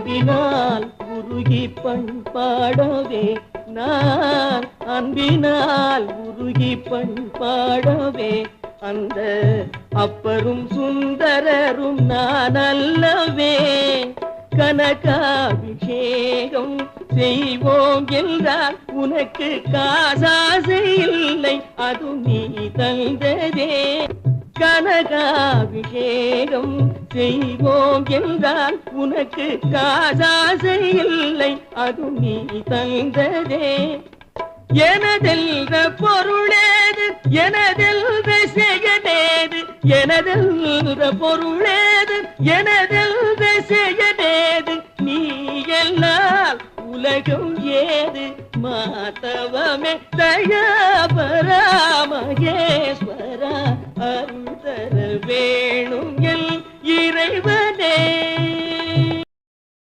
அன்பினால் உருகி பண்பாடவே நான் அன்பினால் உருகி பண்பாடவே அந்த அப்பரும் சுந்தரரும் நான் அல்லவே கனகாபிஷேகம் செய்வோம் என்றால் உனக்கு காசாசை இல்லை அது நீ தந்ததே கனகாபிஷேகம் செய்வோம் என்றால் உனக்கு காசாசை இல்லை அது நீ தந்ததே எனதெல்ற பொருளேது எனதெல்ற செயலேது எனதெல்ற பொருளேது எனதெல்ற செயலேது நீ எல்லாம் உலகம் ஏது மாதவமே தயாபரா மகேஸ்வரா அருள் தர வேணும் எல் இறைவன்